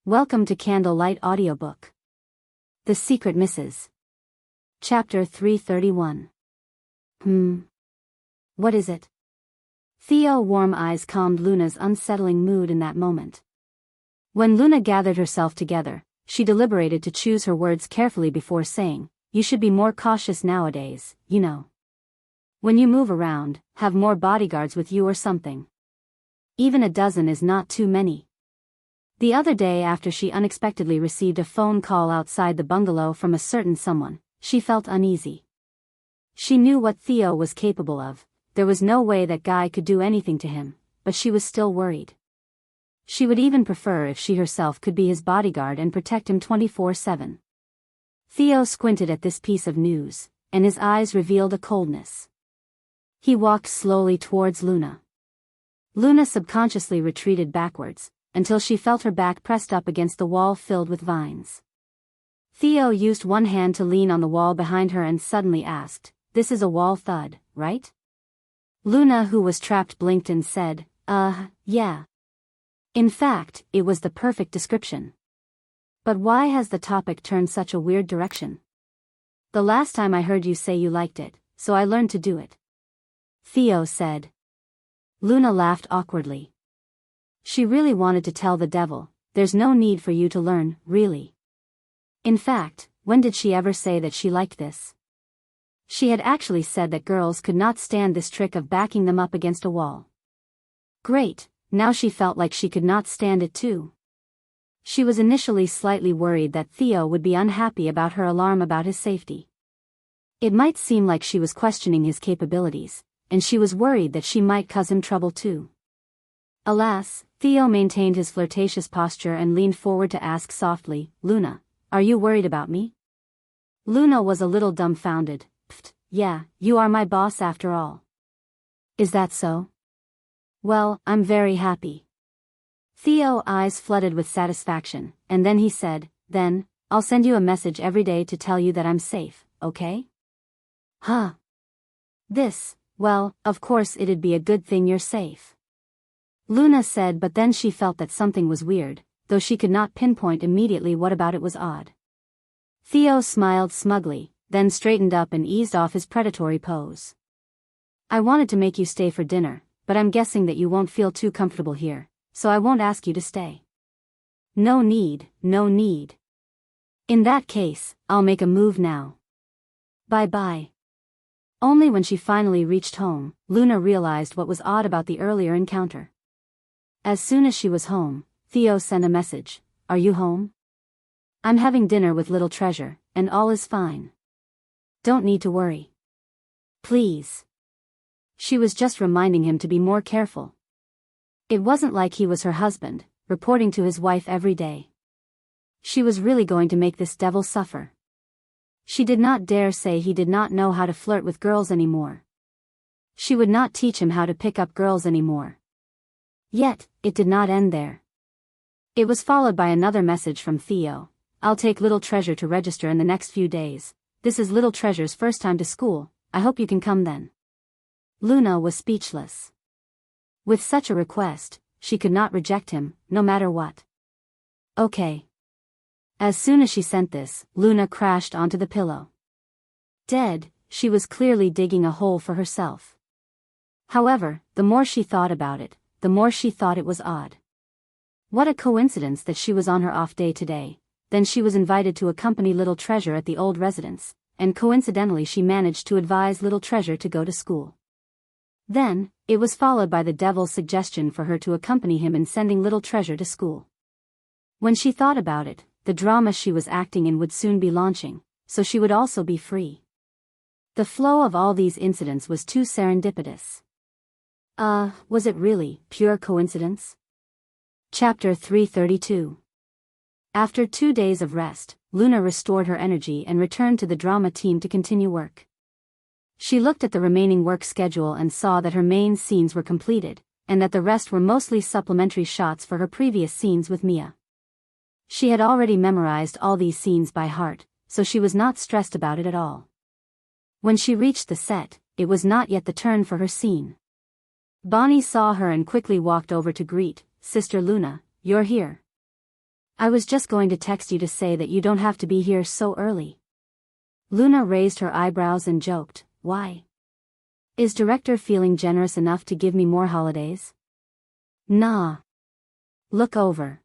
Welcome to CandleLight Audiobook. The Secret Misses. Chapter 331. What is it? Theo's warm eyes calmed Luna's unsettling mood in that moment. When Luna gathered herself together, she deliberated to choose her words carefully before saying, "You should be more cautious nowadays, you know. When you move around, have more bodyguards with you or something. Even a dozen is not too many." The other day, after she unexpectedly received a phone call outside the bungalow from a certain someone, she felt uneasy. She knew what Theo was capable of. There was no way that guy could do anything to him, but she was still worried. She would even prefer if she herself could be his bodyguard and protect him 24/7. Theo squinted at this piece of news, and his eyes revealed a coldness. He walked slowly towards Luna. Luna subconsciously retreated backwards, until she felt her back pressed up against the wall filled with vines. Theo used one hand to lean on the wall behind her and suddenly asked, "This is a wall thud, right?" Luna, who was trapped, blinked and said, yeah. In fact, it was the perfect description. But why has the topic turned such a weird direction? The last time I heard you say you liked it, so I learned to do it. Theo said. Luna laughed awkwardly. She really wanted to tell the devil, "There's no need for you to learn, really." In fact, when did she ever say that she liked this? She had actually said that girls could not stand this trick of backing them up against a wall. Great, now she felt like she could not stand it too. She was initially slightly worried that Theo would be unhappy about her alarm about his safety. It might seem like she was questioning his capabilities, and she was worried that she might cause him trouble too. Alas, Theo maintained his flirtatious posture and leaned forward to ask softly, "Luna, are you worried about me?" Luna was a little dumbfounded. "Pfft, yeah, you are my boss after all." "Is that so?" "Well, I'm very happy." Theo's eyes flooded with satisfaction, and then he said, "Then, I'll send you a message every day to tell you that I'm safe, okay?" "Huh? Well, of course it'd be a good thing you're safe." Luna said, but then she felt that something was weird, though she could not pinpoint immediately what about it was odd. Theo smiled smugly, then straightened up and eased off his predatory pose. "I wanted to make you stay for dinner, but I'm guessing that you won't feel too comfortable here, so I won't ask you to stay." No need. "In that case, I'll make a move now. Bye-bye." Only when she finally reached home, Luna realized what was odd about the earlier encounter. As soon as she was home, Theo sent a message, "Are you home? I'm having dinner with Little Treasure, and all is fine. Don't need to worry. Please." She was just reminding him to be more careful. It wasn't like he was her husband, reporting to his wife every day. She was really going to make this devil suffer. She did not dare say he did not know how to flirt with girls anymore. She would not teach him how to pick up girls anymore. Yet, it did not end there. It was followed by another message from Theo. "I'll take Little Treasure to register in the next few days. This is Little Treasure's first time to school. I hope you can come then." Luna was speechless. With such a request, she could not reject him, no matter what. "Okay." As soon as she sent this, Luna crashed onto the pillow. Dead, she was clearly digging a hole for herself. However, the more she thought about it, the more she thought it was odd. What a coincidence that she was on her off day today. Then she was invited to accompany Little Treasure at the old residence, and coincidentally she managed to advise Little Treasure to go to school. Then, it was followed by the devil's suggestion for her to accompany him in sending Little Treasure to school. When she thought about it, the drama she was acting in would soon be launching, so she would also be free. The flow of all these incidents was too serendipitous. Was it really pure coincidence? Chapter 332. After 2 days of rest, Luna restored her energy and returned to the drama team to continue work. She looked at the remaining work schedule and saw that her main scenes were completed, and that the rest were mostly supplementary shots for her previous scenes with Mia. She had already memorized all these scenes by heart, so she was not stressed about it at all. When she reached the set, it was not yet the turn for her scene. Bonnie saw her and quickly walked over to greet, "Sister Luna, you're here." I was just going to text you to say that you don't have to be here so early. Luna raised her eyebrows and joked, why? Is director feeling generous enough to give me more holidays? Nah. Look over.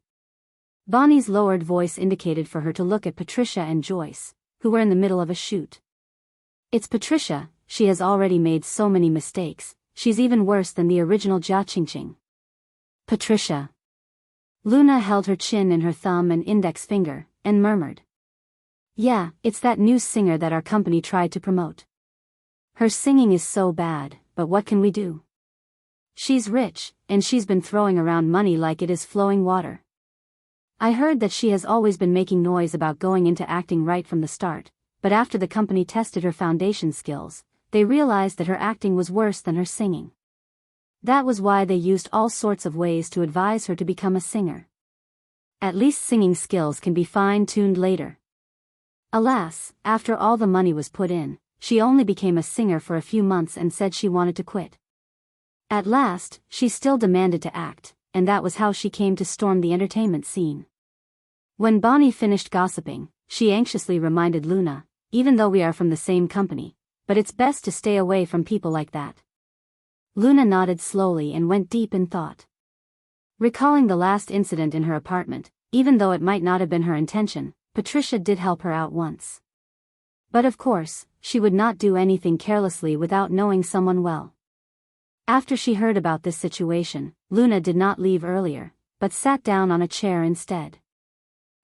Bonnie's lowered voice indicated for her to look at Patricia and Joyce, who were in the middle of a shoot. It's Patricia, she has already made so many mistakes, she's even worse than the original Jia Qingqing. Patricia. Luna held her chin in her thumb and index finger, and murmured. Yeah, it's that new singer that our company tried to promote. Her singing is so bad, but what can we do? She's rich, and she's been throwing around money like it is flowing water. I heard that she has always been making noise about going into acting right from the start, but after the company tested her foundation skills, they realized that her acting was worse than her singing. That was why they used all sorts of ways to advise her to become a singer. At least singing skills can be fine-tuned later. Alas, after all the money was put in, she only became a singer for a few months and said she wanted to quit. At last, she still demanded to act, and that was how she came to storm the entertainment scene. When Bonnie finished gossiping, she anxiously reminded Luna, even though we are from the same company, but it's best to stay away from people like that. Luna nodded slowly and went deep in thought. Recalling the last incident in her apartment, even though it might not have been her intention, Patricia did help her out once. But of course, she would not do anything carelessly without knowing someone well. After she heard about this situation, Luna did not leave earlier, but sat down on a chair instead.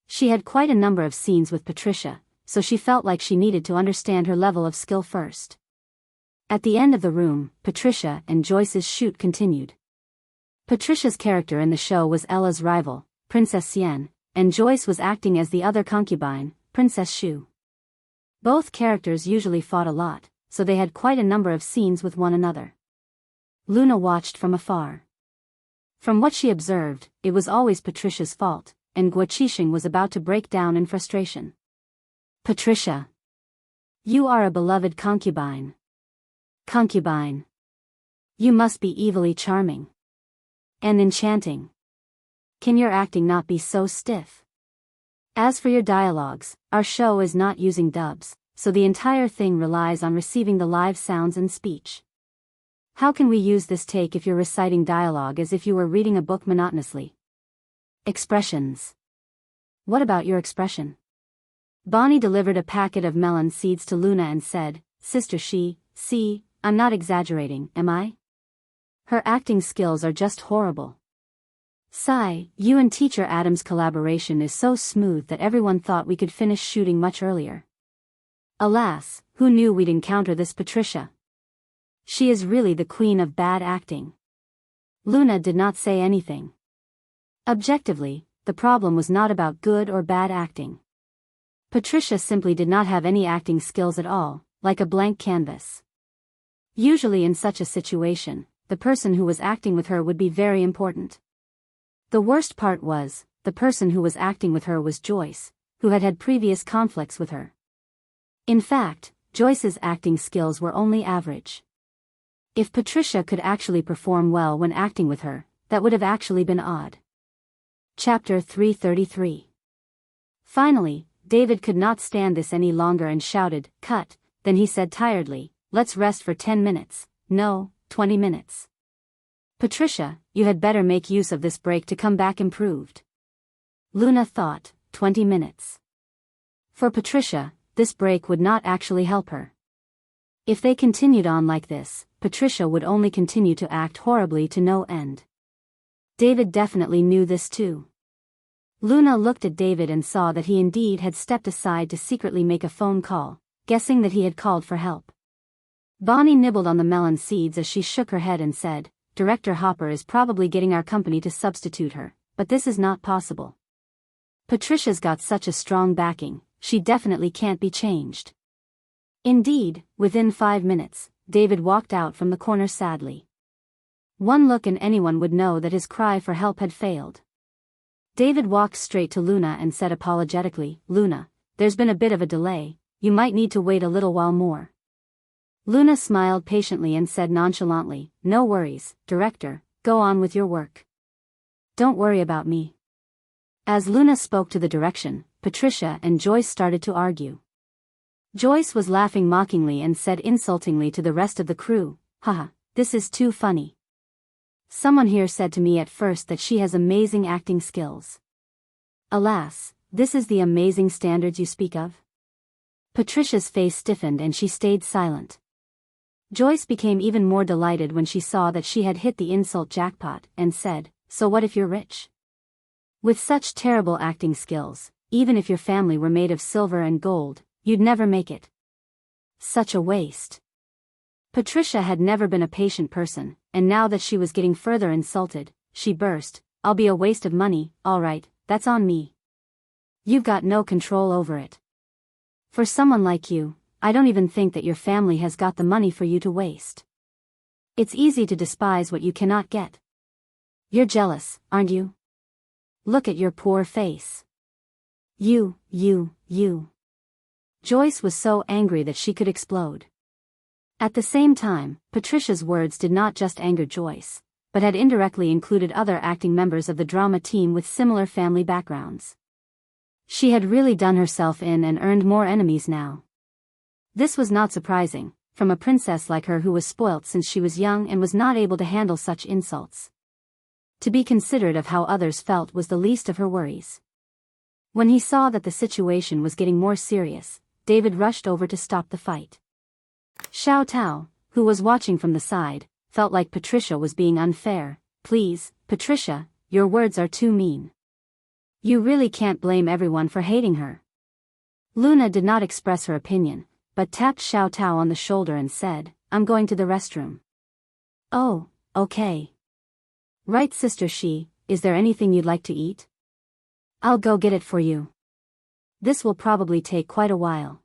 She had quite a number of scenes with Patricia, so she felt like she needed to understand her level of skill first. At the end of the room, Patricia and Joyce's shoot continued. Patricia's character in the show was Ella's rival, Princess Xian, and Joyce was acting as the other concubine, Princess Shu. Both characters usually fought a lot, so they had quite a number of scenes with one another. Luna watched from afar. From what she observed, it was always Patricia's fault, and Guo Qixing was about to break down in frustration. Patricia. You are a beloved concubine. Concubine. You must be evilly charming. And enchanting. Can your acting not be so stiff? As for your dialogues, our show is not using dubs, so the entire thing relies on receiving the live sounds and speech. How can we use this take if you're reciting dialogue as if you were reading a book monotonously? Expressions. What about your expression? Bonnie delivered a packet of melon seeds to Luna and said, Sister see, I'm not exaggerating, am I? Her acting skills are just horrible. Sigh, you and Teacher Adam's collaboration is so smooth that everyone thought we could finish shooting much earlier. Alas, who knew we'd encounter this Patricia? She is really the queen of bad acting. Luna did not say anything. Objectively, the problem was not about good or bad acting. Patricia simply did not have any acting skills at all, like a blank canvas. Usually in such a situation, the person who was acting with her would be very important. The worst part was, the person who was acting with her was Joyce, who had had previous conflicts with her. In fact, Joyce's acting skills were only average. If Patricia could actually perform well when acting with her, that would have actually been odd. Chapter 333. Finally, David could not stand this any longer and shouted, "Cut," then he said tiredly, "Let's rest for 10 minutes, no, 20 minutes. Patricia, you had better make use of this break to come back improved." Luna thought, 20 minutes. For Patricia, this break would not actually help her. If they continued on like this, Patricia would only continue to act horribly to no end. David definitely knew this too. Luna looked at David and saw that he indeed had stepped aside to secretly make a phone call, guessing that he had called for help. Bonnie nibbled on the melon seeds as she shook her head and said, "Director Hopper is probably getting our company to substitute her, but this is not possible. Patricia's got such a strong backing, she definitely can't be changed." Indeed, within 5 minutes, David walked out from the corner sadly. One look and anyone would know that his cry for help had failed. David walked straight to Luna and said apologetically, "Luna, there's been a bit of a delay, you might need to wait a little while more." Luna smiled patiently and said nonchalantly, "No worries, Director, go on with your work. Don't worry about me." As Luna spoke to the direction, Patricia and Joyce started to argue. Joyce was laughing mockingly and said insultingly to the rest of the crew, "Haha, this is too funny. Someone here said to me at first that she has amazing acting skills. Alas, this is the amazing standards you speak of?" Patricia's face stiffened and she stayed silent. Joyce became even more delighted when she saw that she had hit the insult jackpot and said, "So what if you're rich? With such terrible acting skills, even if your family were made of silver and gold, you'd never make it. Such a waste." Patricia had never been a patient person, and now that she was getting further insulted, she burst, "I'll be a waste of money, all right, that's on me. You've got no control over it. For someone like you, I don't even think that your family has got the money for you to waste. It's easy to despise what you cannot get. You're jealous, aren't you? Look at your poor face. You. Joyce was so angry that she could explode. At the same time, Patricia's words did not just anger Joyce, but had indirectly included other acting members of the drama team with similar family backgrounds. She had really done herself in and earned more enemies now. This was not surprising, from a princess like her who was spoilt since she was young and was not able to handle such insults. To be considerate of how others felt was the least of her worries. When he saw that the situation was getting more serious, David rushed over to stop the fight. Xiao Tao, who was watching from the side, felt like Patricia was being unfair. "Please, Patricia, your words are too mean. You really can't blame everyone for hating her." Luna did not express her opinion, but tapped Xiao Tao on the shoulder and said, "I'm going to the restroom." "Oh, okay. Right, Sister Shi, is there anything you'd like to eat? I'll go get it for you. This will probably take quite a while."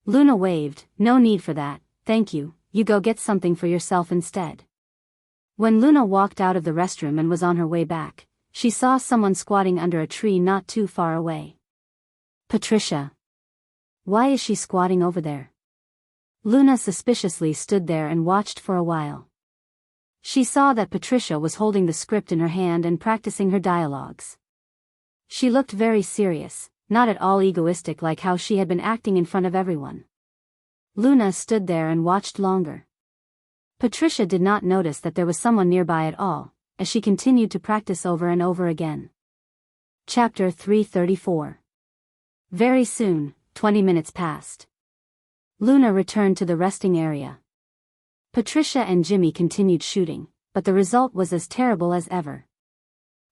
Luna waved, "No need for that, thank you, you go get something for yourself instead." When Luna walked out of the restroom and was on her way back, she saw someone squatting under a tree not too far away. "Patricia. Why is she squatting over there?" Luna suspiciously stood there and watched for a while. She saw that Patricia was holding the script in her hand and practicing her dialogues. She looked very serious, not at all egoistic like how she had been acting in front of everyone. Luna stood there and watched longer. Patricia did not notice that there was someone nearby at all, as she continued to practice over and over again. Chapter 334. Very soon, 20 minutes passed. Luna returned to the resting area. Patricia and Jimmy continued shooting, but the result was as terrible as ever.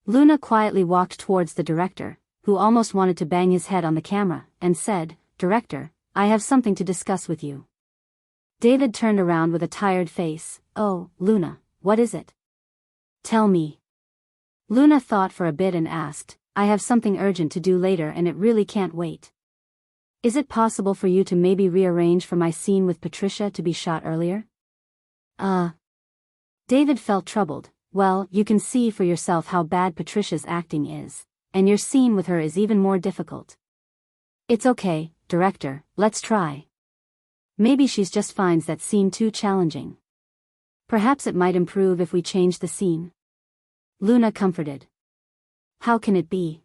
Luna quietly walked towards the director, who almost wanted to bang his head on the camera, and said, "Director, I have something to discuss with you." David turned around with a tired face. "Oh, Luna, what is it? Tell me." Luna thought for a bit and asked, "I have something urgent to do later and it really can't wait. Is it possible for you to maybe rearrange for my scene with Patricia to be shot earlier?" David felt troubled. "Well, you can see for yourself how bad Patricia's acting is, and your scene with her is even more difficult." "It's okay, director, let's try. Maybe she's just finds that scene too challenging. Perhaps it might improve if we change the scene." Luna comforted. "How can it be?"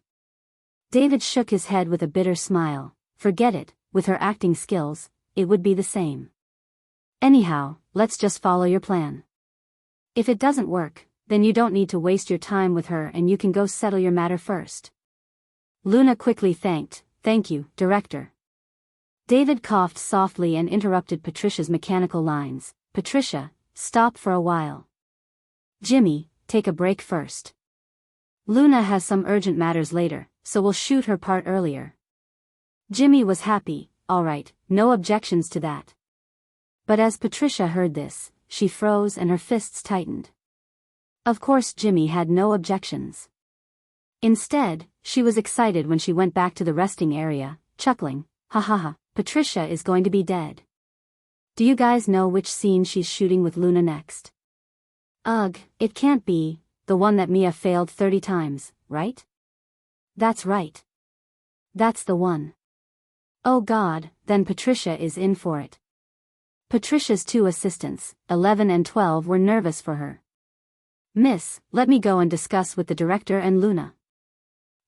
David shook his head with a bitter smile. "Forget it, with her acting skills, it would be the same. Anyhow, let's just follow your plan. If it doesn't work, then you don't need to waste your time with her and you can go settle your matter first." Luna quickly thanked, "Thank you, director." David coughed softly and interrupted Patricia's mechanical lines. "Patricia, stop for a while. Jimmy, take a break first. Luna has some urgent matters later, so we'll shoot her part earlier." Jimmy was happy. "All right, no objections to that." But as Patricia heard this, she froze and her fists tightened. Of course Jimmy had no objections. Instead, she was excited when she went back to the resting area, chuckling, "Ha ha ha, Patricia is going to be dead. Do you guys know which scene she's shooting with Luna next?" "Ugh, it can't be the one that Mia failed 30 times, right?" "That's right. That's the one." "Oh God, then Patricia is in for it." Patricia's 2 assistants, 11 and 12, were nervous for her. "Miss, let me go and discuss with the director and Luna."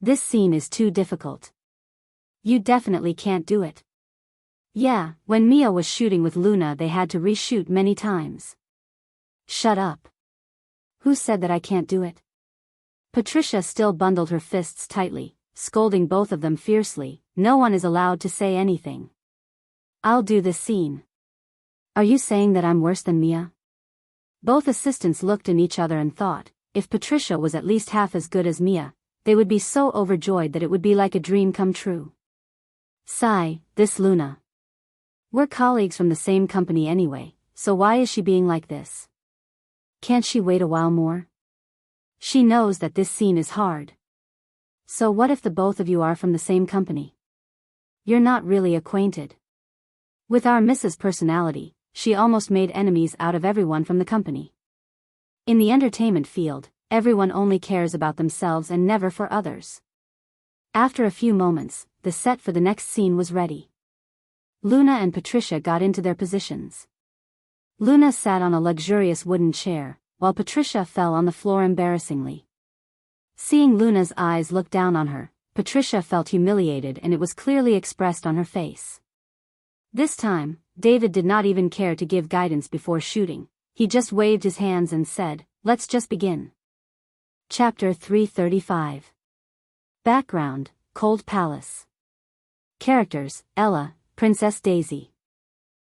This scene is too difficult. You definitely can't do it. Yeah, when Mia was shooting with Luna they had to reshoot many times. Shut up. Who said that I can't do it? Patricia still bundled her fists tightly, scolding both of them fiercely. No one is allowed to say anything. I'll do this scene. Are you saying that I'm worse than Mia? Both assistants looked at each other and thought, if Patricia was at least half as good as Mia, they would be so overjoyed that it would be like a dream come true. Sigh, this Luna. We're colleagues from the same company anyway, so why is she being like this? Can't she wait a while more? She knows that this scene is hard. So what if the both of you are from the same company? You're not really acquainted. With our Mrs. Personality, she almost made enemies out of everyone from the company. In the entertainment field, everyone only cares about themselves and never for others. After a few moments, the set for the next scene was ready. Luna and Patricia got into their positions. Luna sat on a luxurious wooden chair, while Patricia fell on the floor embarrassingly. Seeing Luna's eyes look down on her, Patricia felt humiliated and it was clearly expressed on her face. This time, David did not even care to give guidance before shooting. He just waved his hands and said, "Let's just begin." Chapter 335. Background, Cold Palace. Characters, Ella, Princess Daisy.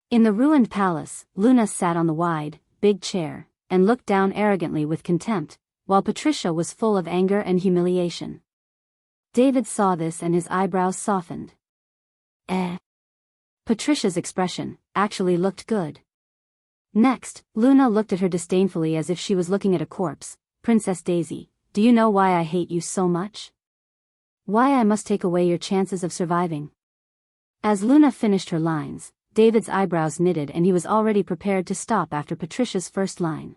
In the ruined palace, Luna sat on the wide, big chair, and looked down arrogantly with contempt, while Patricia was full of anger and humiliation. David saw this and his eyebrows softened. Patricia's expression actually looked good. Next, Luna looked at her disdainfully as if she was looking at a corpse. "Princess Daisy, do you know why I hate you so much? Why I must take away your chances of surviving?" As Luna finished her lines, David's eyebrows knitted and he was already prepared to stop after Patricia's first line.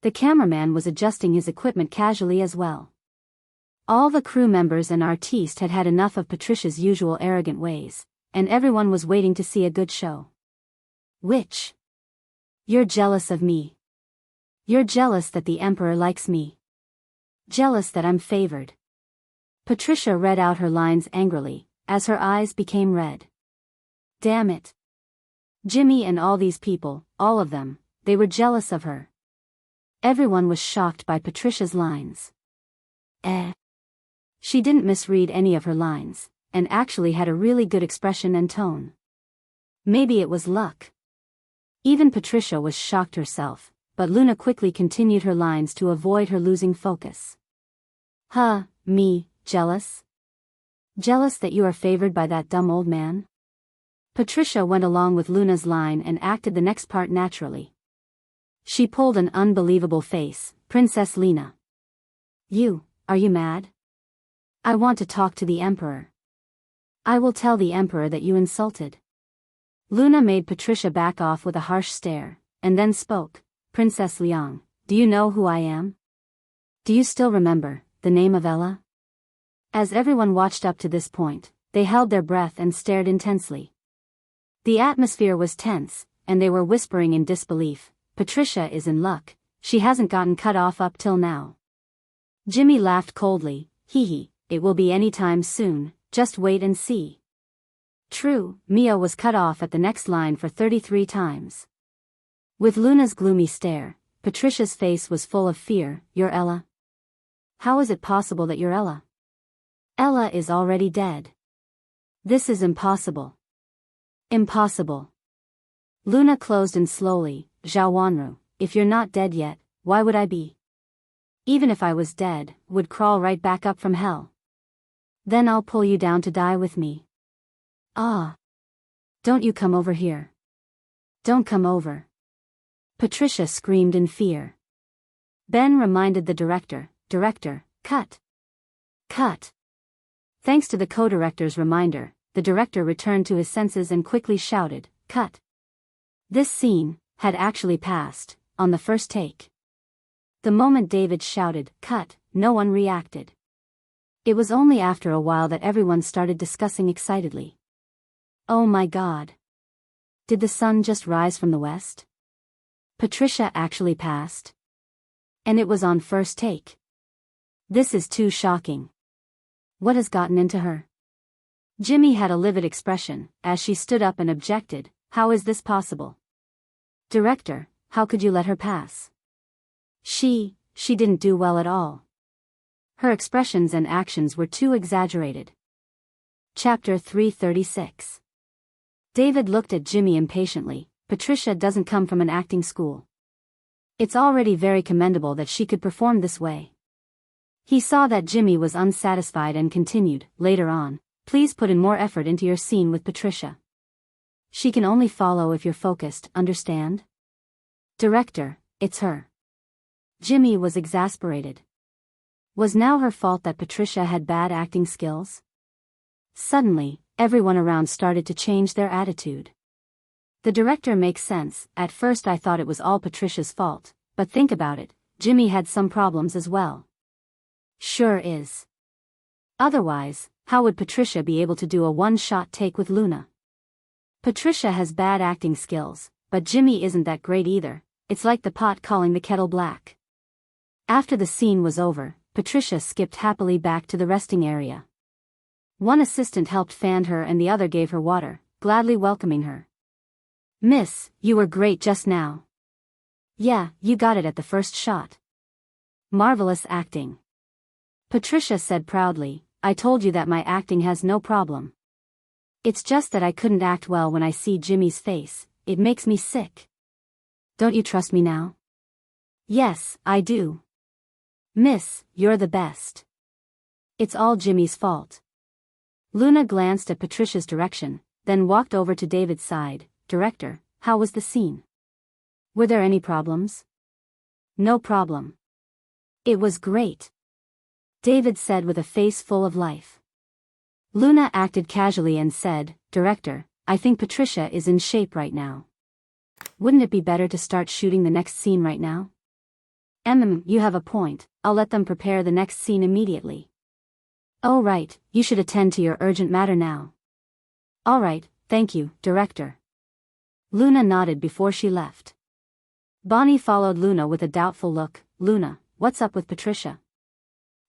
The cameraman was adjusting his equipment casually as well. All the crew members and artistes had had enough of Patricia's usual arrogant ways, and everyone was waiting to see a good show. Which? You're jealous of me. You're jealous that the emperor likes me. Jealous that I'm favored. Patricia read out her lines angrily, as her eyes became red. Damn it. Jimmy and all these people, all of them, they were jealous of her. Everyone was shocked by Patricia's lines. She didn't misread any of her lines, and actually had a really good expression and tone. Maybe it was luck. Even Patricia was shocked herself, but Luna quickly continued her lines to avoid her losing focus. Me, jealous? Jealous that you are favored by that dumb old man? Patricia went along with Luna's line and acted the next part naturally. She pulled an unbelievable face. "Princess Lena. Are you mad? I want to talk to the emperor. I will tell the emperor that you insulted." Luna made Patricia back off with a harsh stare, and then spoke. "Princess Liang, do you know who I am? Do you still remember the name of Ella?" As everyone watched up to this point, they held their breath and stared intensely. The atmosphere was tense, and they were whispering in disbelief. "Patricia is in luck, she hasn't gotten cut off up till now." Jimmy laughed coldly. Hee, it will be any time soon, just wait and see." True, Mia was cut off at the next line for 33 times. With Luna's gloomy stare, Patricia's face was full of fear. "You're Ella? How is it possible that you're Ella? Ella is already dead. This is impossible. Impossible." Luna closed in slowly. "Zhao Wanru, if you're not dead yet, why would I be? Even if I was dead, would crawl right back up from hell. Then I'll pull you down to die with me. Don't you come over here. Don't come over." Patricia screamed in fear. Ben reminded the director, "Director, cut. Cut." Thanks to the co-director's reminder, the director returned to his senses and quickly shouted, "Cut." This scene had actually passed, on the first take. The moment David shouted, "Cut," no one reacted. It was only after a while that everyone started discussing excitedly. "Oh my God. Did the sun just rise from the west? Patricia actually passed? And it was on first take. This is too shocking. What has gotten into her? Jimmy had a livid expression, as she stood up and objected, how is this possible? Director, how could you let her pass? She didn't do well at all. Her expressions and actions were too exaggerated. Chapter 336. David looked at Jimmy impatiently. Patricia doesn't come from an acting school. It's already very commendable that she could perform this way. He saw that Jimmy was unsatisfied and continued, later on, please put in more effort into your scene with Patricia. She can only follow if you're focused, understand? Director, it's her. Jimmy was exasperated. Was now her fault that Patricia had bad acting skills? Suddenly, everyone around started to change their attitude. The director makes sense. At first I thought it was all Patricia's fault, but think about it, Jimmy had some problems as well. Sure is. Otherwise, how would Patricia be able to do a one-shot take with Luna? Patricia has bad acting skills, but Jimmy isn't that great either. It's like the pot calling the kettle black. After the scene was over, Patricia skipped happily back to the resting area. One assistant helped fan her and the other gave her water, gladly welcoming her. Miss, you were great just now. Yeah, you got it at the first shot. Marvelous acting. Patricia said proudly, I told you that my acting has no problem. It's just that I couldn't act well when I see Jimmy's face, it makes me sick. Don't you trust me now? Yes, I do. Miss, you're the best. It's all Jimmy's fault. Luna glanced at Patricia's direction, then walked over to David's side. Director, how was the scene? Were there any problems? No problem. It was great. David said with a face full of life. Luna acted casually and said, Director, I think Patricia is in shape right now. Wouldn't it be better to start shooting the next scene right now? You have a point, I'll let them prepare the next scene immediately. Oh right, you should attend to your urgent matter now. All right, thank you, Director. Luna nodded before she left. Bonnie followed Luna with a doubtful look. Luna, what's up with Patricia?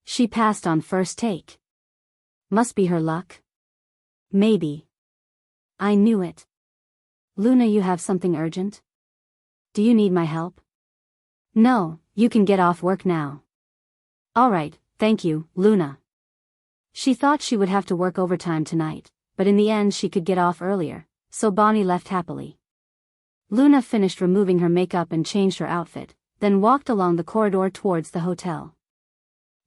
She passed on first take. Must be her luck. Maybe. I knew it. Luna, you have something urgent? Do you need my help? No, you can get off work now. All right, thank you, Luna. She thought she would have to work overtime tonight, but in the end she could get off earlier, so Bonnie left happily. Luna finished removing her makeup and changed her outfit, then walked along the corridor towards the hotel.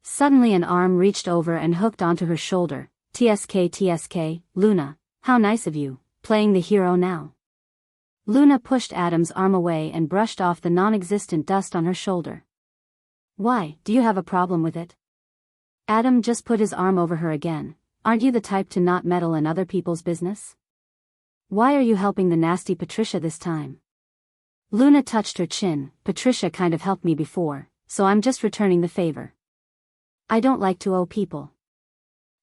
Suddenly an arm reached over and hooked onto her shoulder. TSK, Luna, how nice of you, playing the hero now. Luna pushed Adam's arm away and brushed off the non-existent dust on her shoulder. Why, do you have a problem with it? Adam just put his arm over her again. Aren't you the type to not meddle in other people's business? Why are you helping the nasty Patricia this time? Luna touched her chin. Patricia kind of helped me before, so I'm just returning the favor. I don't like to owe people.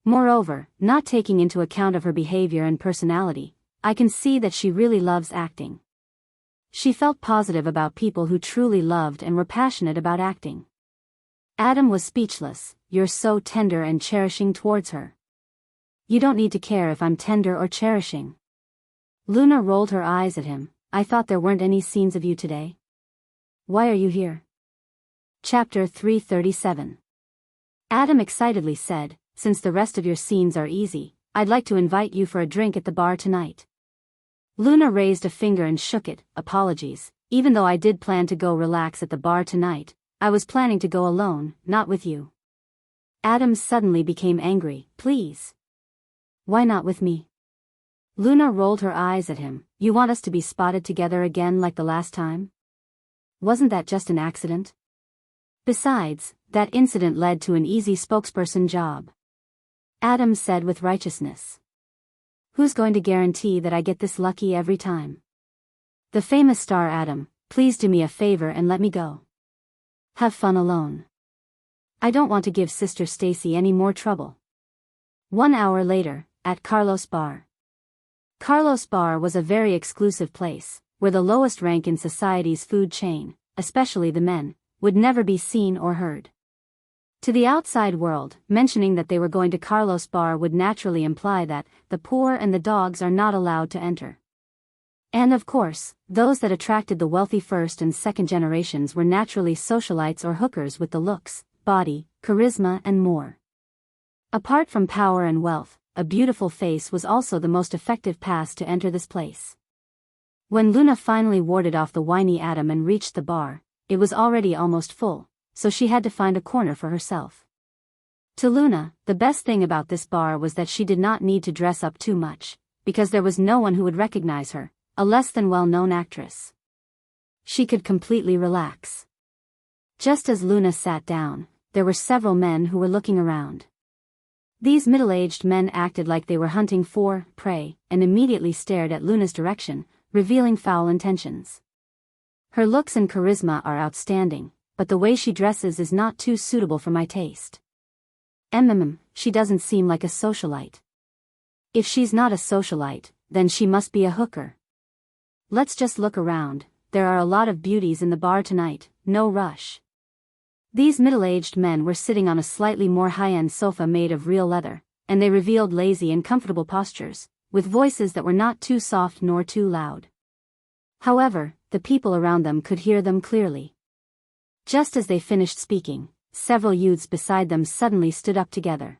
Moreover, not taking into account of her behavior and personality, I can see that she really loves acting. She felt positive about people who truly loved and were passionate about acting. Adam was speechless. You're so tender and cherishing towards her. You don't need to care if I'm tender or cherishing. Luna rolled her eyes at him. I thought there weren't any scenes of you today. Why are you here? Chapter 337. Adam excitedly said, since the rest of your scenes are easy, I'd like to invite you for a drink at the bar tonight. Luna raised a finger and shook it. Apologies, even though I did plan to go relax at the bar tonight, I was planning to go alone, not with you. Adam suddenly became angry. Please. Why not with me? Luna rolled her eyes at him. You want us to be spotted together again like the last time? Wasn't that just an accident? Besides, that incident led to an easy spokesperson job. Adam said with righteousness. Who's going to guarantee that I get this lucky every time? The famous star Adam, please do me a favor and let me go. Have fun alone. I don't want to give Sister Stacy any more trouble. 1 hour later, at Carlos Bar. Carlos Bar was a very exclusive place, where the lowest rank in society's food chain, especially the men, would never be seen or heard. To the outside world, mentioning that they were going to Carlos Bar would naturally imply that the poor and the dogs are not allowed to enter. And of course, those that attracted the wealthy first and second generations were naturally socialites or hookers with the looks, body, charisma and more. Apart from power and wealth, a beautiful face was also the most effective pass to enter this place. When Luna finally warded off the whiny Adam and reached the bar, it was already almost full, so she had to find a corner for herself. To Luna, the best thing about this bar was that she did not need to dress up too much, because there was no one who would recognize her, a less than well-known actress. She could completely relax. Just as Luna sat down, there were several men who were looking around. These middle-aged men acted like they were hunting for prey, and immediately stared at Luna's direction, revealing foul intentions. Her looks and charisma are outstanding, but the way she dresses is not too suitable for my taste. She doesn't seem like a socialite. If she's not a socialite, then she must be a hooker. Let's just look around, there are a lot of beauties in the bar tonight, no rush. These middle-aged men were sitting on a slightly more high-end sofa made of real leather, and they revealed lazy and comfortable postures, with voices that were not too soft nor too loud. However, the people around them could hear them clearly. Just as they finished speaking, several youths beside them suddenly stood up together.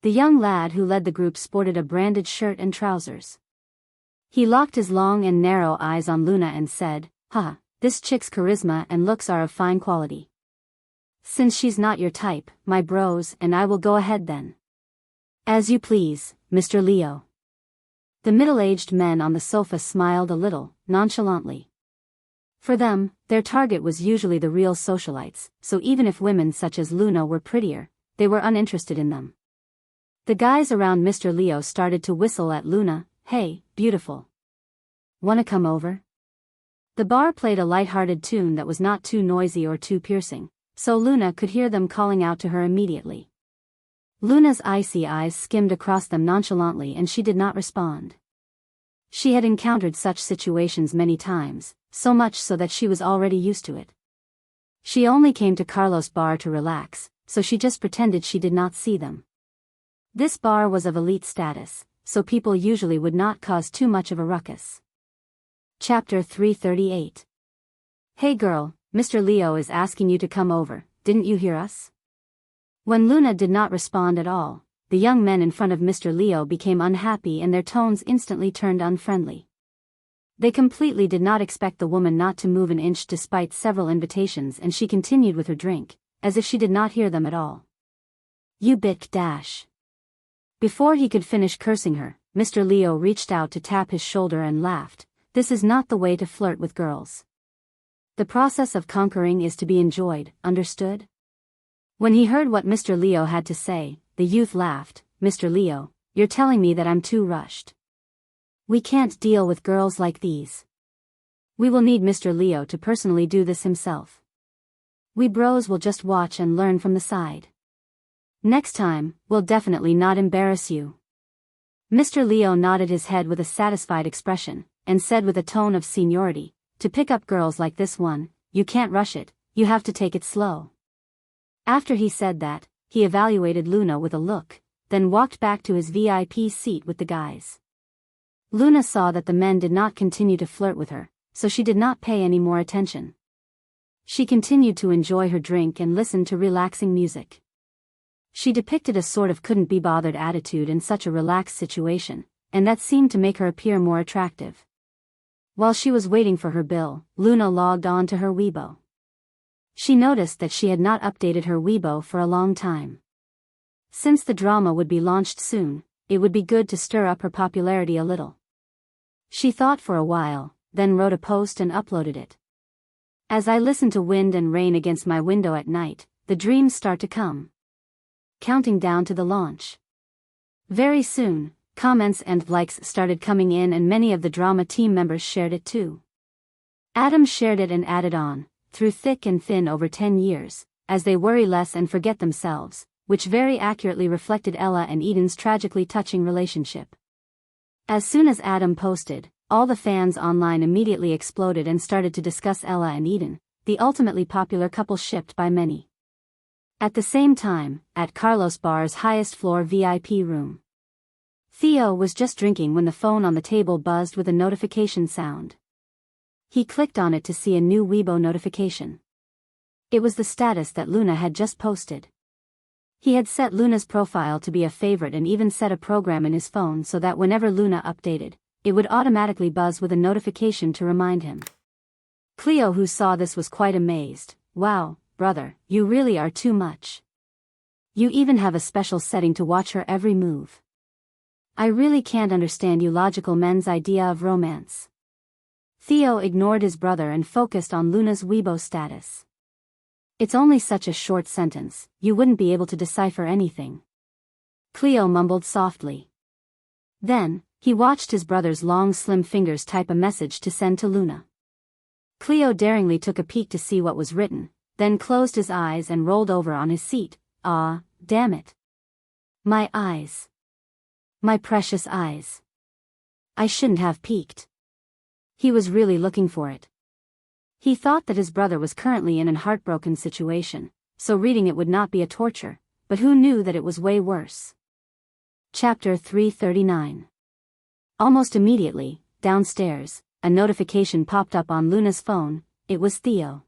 The young lad who led the group sported a branded shirt and trousers. He locked his long and narrow eyes on Luna and said, this chick's charisma and looks are of fine quality. Since she's not your type, my bros and I will go ahead then. As you please, Mr. Leo. The middle-aged men on the sofa smiled a little, nonchalantly. For them, their target was usually the real socialites, so even if women such as Luna were prettier, they were uninterested in them. The guys around Mr. Leo started to whistle at Luna, "Hey, beautiful. Wanna come over?" The bar played a light-hearted tune that was not too noisy or too piercing, so Luna could hear them calling out to her immediately. Luna's icy eyes skimmed across them nonchalantly and she did not respond. She had encountered such situations many times, so much so that she was already used to it. She only came to Carlos Bar to relax, so she just pretended she did not see them. This bar was of elite status, so people usually would not cause too much of a ruckus. Chapter 338. Hey girl, Mr. Leo is asking you to come over, didn't you hear us? When Luna did not respond at all, the young men in front of Mr. Leo became unhappy and their tones instantly turned unfriendly. They completely did not expect the woman not to move an inch despite several invitations, and she continued with her drink, as if she did not hear them at all. You bitch dash. Before he could finish cursing her, Mr. Leo reached out to tap his shoulder and laughed. This is not the way to flirt with girls. The process of conquering is to be enjoyed, understood? When he heard what Mr. Leo had to say, the youth laughed. Mr. Leo, you're telling me that I'm too rushed. We can't deal with girls like these. We will need Mr. Leo to personally do this himself. We bros will just watch and learn from the side. Next time, we'll definitely not embarrass you. Mr. Leo nodded his head with a satisfied expression, and said with a tone of seniority, to pick up girls like this one, you can't rush it, you have to take it slow. After he said that, he evaluated Luna with a look, then walked back to his VIP seat with the guys. Luna saw that the men did not continue to flirt with her, so she did not pay any more attention. She continued to enjoy her drink and listen to relaxing music. She depicted a sort of couldn't-be-bothered attitude in such a relaxed situation, and that seemed to make her appear more attractive. While she was waiting for her bill, Luna logged on to her Weibo. She noticed that she had not updated her Weibo for a long time. Since the drama would be launched soon, it would be good to stir up her popularity a little. She thought for a while, then wrote a post and uploaded it. As I listen to wind and rain against my window at night, the dreams start to come. Counting down to the launch. Very soon, comments and likes started coming in and many of the drama team members shared it too. Adam shared it and added on, through thick and thin over 10 years, as they worry less and forget themselves, which very accurately reflected Ella and Eden's tragically touching relationship. As soon as Adam posted, all the fans online immediately exploded and started to discuss Ella and Eden, the ultimately popular couple shipped by many. At the same time, at Carlos Bar's highest floor VIP room, Theo was just drinking when the phone on the table buzzed with a notification sound. He clicked on it to see a new Weibo notification. It was the status that Luna had just posted. He had set Luna's profile to be a favorite and even set a program in his phone so that whenever Luna updated, it would automatically buzz with a notification to remind him. Cleo, who saw this, was quite amazed. Wow, brother, you really are too much. You even have a special setting to watch her every move. I really can't understand you logical men's idea of romance. Theo ignored his brother and focused on Luna's Weibo status. It's only such a short sentence, you wouldn't be able to decipher anything. Cleo mumbled softly. Then, he watched his brother's long slim fingers type a message to send to Luna. Cleo daringly took a peek to see what was written, then closed his eyes and rolled over on his seat. Ah, damn it. My eyes. My precious eyes. I shouldn't have peeked. He was really looking for it. He thought that his brother was currently in an heartbroken situation, so reading it would not be a torture, but who knew that it was way worse. Chapter 339. Almost immediately, downstairs, a notification popped up on Luna's phone. It was Theo.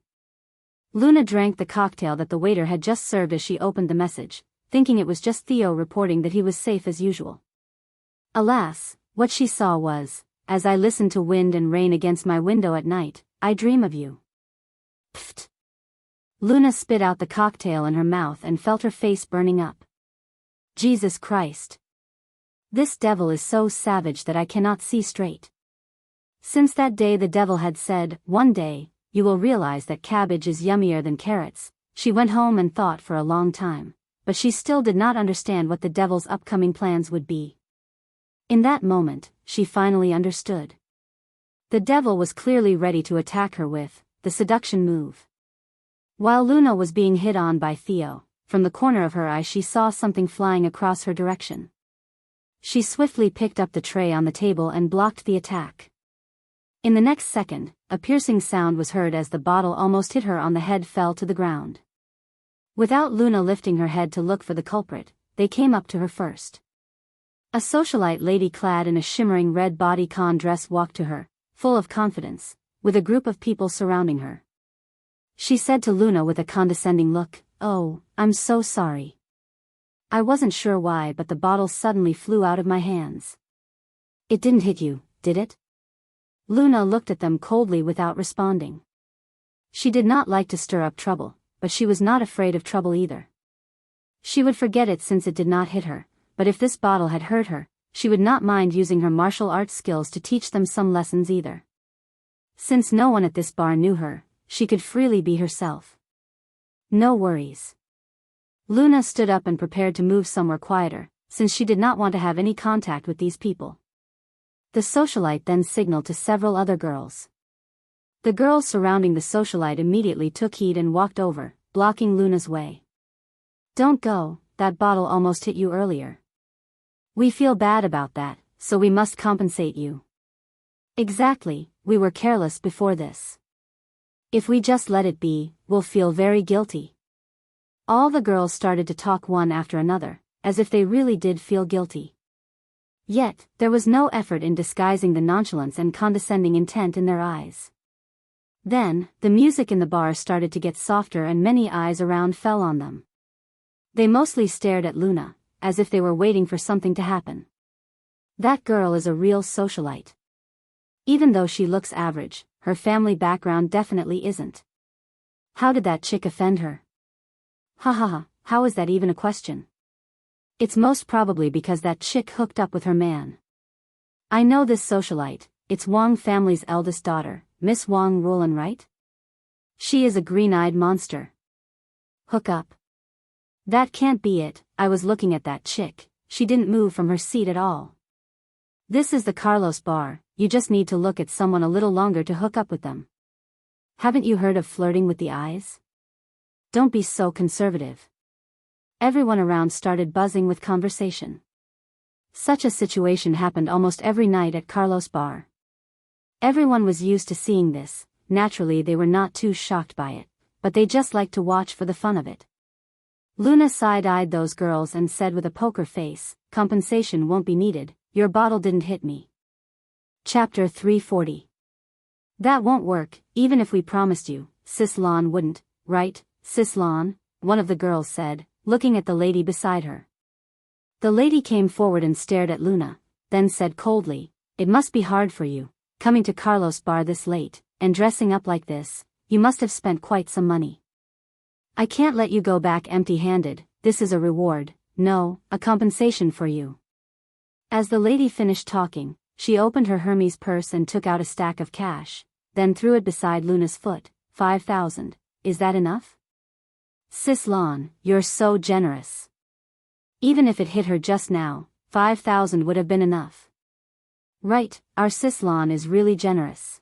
Luna drank the cocktail that the waiter had just served as she opened the message, thinking it was just Theo reporting that he was safe as usual. Alas, what she saw was, as I listen to wind and rain against my window at night, I dream of you. Pfft. Luna spit out the cocktail in her mouth and felt her face burning up. Jesus Christ. This devil is so savage that I cannot see straight. Since that day the devil had said, one day, you will realize that cabbage is yummier than carrots, she went home and thought for a long time, but she still did not understand what the devil's upcoming plans would be. In that moment, she finally understood. The devil was clearly ready to attack her with the seduction move. While Luna was being hit on by Theo, from the corner of her eye she saw something flying across her direction. She swiftly picked up the tray on the table and blocked the attack. In the next second, a piercing sound was heard as the bottle almost hit her on the head fell to the ground. Without Luna lifting her head to look for the culprit, they came up to her first. A socialite lady clad in a shimmering red bodycon dress walked to her, full of confidence, with a group of people surrounding her. She said to Luna with a condescending look, "Oh, I'm so sorry. I wasn't sure why, but the bottle suddenly flew out of my hands." "It didn't hit you, did it?" Luna looked at them coldly without responding. She did not like to stir up trouble, but she was not afraid of trouble either. She would forget it since it did not hit her, but if this bottle had hurt her, she would not mind using her martial arts skills to teach them some lessons either. Since no one at this bar knew her, she could freely be herself. No worries. Luna stood up and prepared to move somewhere quieter, since she did not want to have any contact with these people. The socialite then signaled to several other girls. The girls surrounding the socialite immediately took heed and walked over, blocking Luna's way. "Don't go, that bottle almost hit you earlier. We feel bad about that, so we must compensate you." "Exactly, we were careless before this. If we just let it be, we'll feel very guilty." All the girls started to talk one after another, as if they really did feel guilty. Yet, there was no effort in disguising the nonchalance and condescending intent in their eyes. Then, the music in the bar started to get softer and many eyes around fell on them. They mostly stared at Luna, as if they were waiting for something to happen. That girl is a real socialite. Even though she looks average, her family background definitely isn't. How did that chick offend her? Ha ha ha, how is that even a question? It's most probably because that chick hooked up with her man. I know this socialite, it's Wang family's eldest daughter, Miss Wang Rulan, right? She is a green-eyed monster. Hook up? That can't be it. I was looking at that chick, she didn't move from her seat at all. This is the Carlos bar, you just need to look at someone a little longer to hook up with them. Haven't you heard of flirting with the eyes? Don't be so conservative. Everyone around started buzzing with conversation. Such a situation happened almost every night at Carlos bar. Everyone was used to seeing this, naturally they were not too shocked by it, but they just liked to watch for the fun of it. Luna side-eyed those girls and said with a poker face, compensation won't be needed, your bottle didn't hit me. Chapter 340. That won't work, even if we promised you, Sis Lon wouldn't, right, Sis Lon? One of the girls said, looking at the lady beside her. The lady came forward and stared at Luna, then said coldly, it must be hard for you, coming to Carlos Bar this late, and dressing up like this, you must have spent quite some money. I can't let you go back empty-handed, this is a reward, no, a compensation for you. As the lady finished talking, she opened her Hermes purse and took out a stack of cash, then threw it beside Luna's foot. 5,000, is that enough? Sis Lon, you're so generous. Even if it hit her just now, 5,000 would have been enough. Right, our Sis Lon is really generous.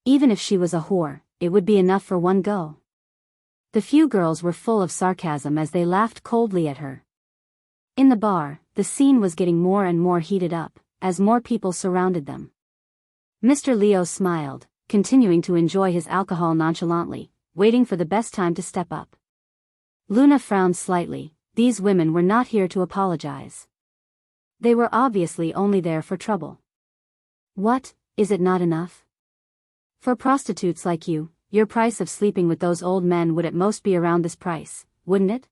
Even if she was a whore, it would be enough for one go. The few girls were full of sarcasm as they laughed coldly at her. In the bar, the scene was getting more and more heated up, as more people surrounded them. Mr. Leo smiled, continuing to enjoy his alcohol nonchalantly, waiting for the best time to step up. Luna frowned slightly, these women were not here to apologize. They were obviously only there for trouble. What, is it not enough? For prostitutes like you, your price of sleeping with those old men would at most be around this price, wouldn't it?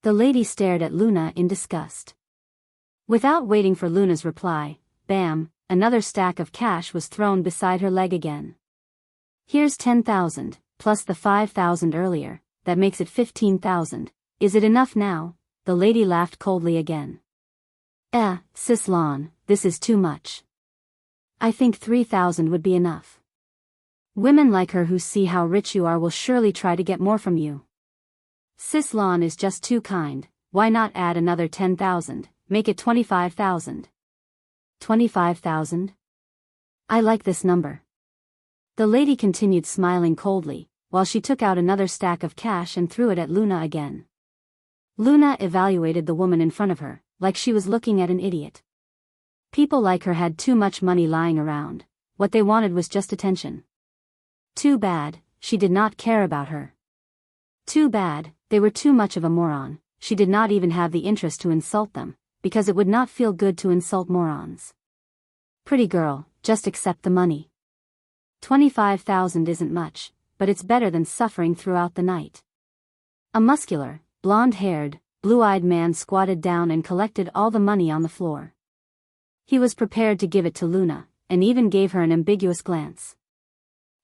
The lady stared at Luna in disgust. Without waiting for Luna's reply, bam, another stack of cash was thrown beside her leg again. Here's 10,000, plus the 5,000 earlier, that makes it 15,000, is it enough now? The lady laughed coldly again. Sis Lon, this is too much. I think 3,000 would be enough. Women like her who see how rich you are will surely try to get more from you. Sis Lon is just too kind, why not add another 10,000, make it 25,000. 25,000? I like this number. The lady continued smiling coldly, while she took out another stack of cash and threw it at Luna again. Luna evaluated the woman in front of her, like she was looking at an idiot. People like her had too much money lying around, what they wanted was just attention. Too bad, she did not care about her. Too bad, they were too much of a moron, she did not even have the interest to insult them, because it would not feel good to insult morons. Pretty girl, just accept the money. 25,000 isn't much, but it's better than suffering throughout the night. A muscular, blonde-haired, blue-eyed man squatted down and collected all the money on the floor. He was prepared to give it to Luna, and even gave her an ambiguous glance.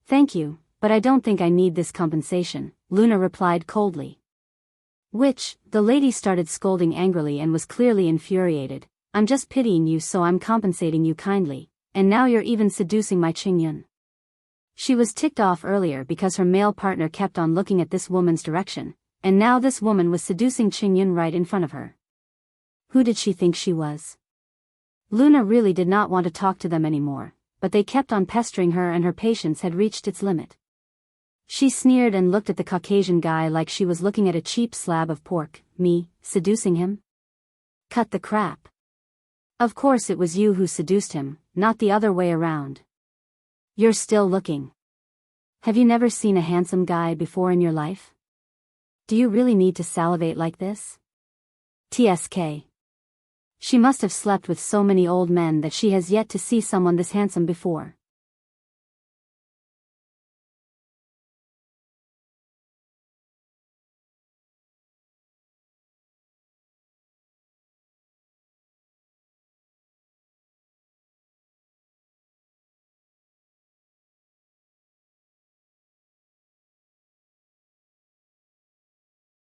Thank you, but I don't think I need this compensation, Luna replied coldly. Which, the lady started scolding angrily and was clearly infuriated. I'm just pitying you, so I'm compensating you kindly, and now you're even seducing my Qingyun. She was ticked off earlier because her male partner kept on looking at this woman's direction, and now this woman was seducing Qingyun right in front of her. Who did she think she was? Luna really did not want to talk to them anymore, but they kept on pestering her and her patience had reached its limit. She sneered and looked at the Caucasian guy like she was looking at a cheap slab of pork. Me, seducing him? Cut the crap. Of course it was you who seduced him, not the other way around. You're still looking. Have you never seen a handsome guy before in your life? Do you really need to salivate like this? TSK. She must have slept with so many old men that she has yet to see someone this handsome before.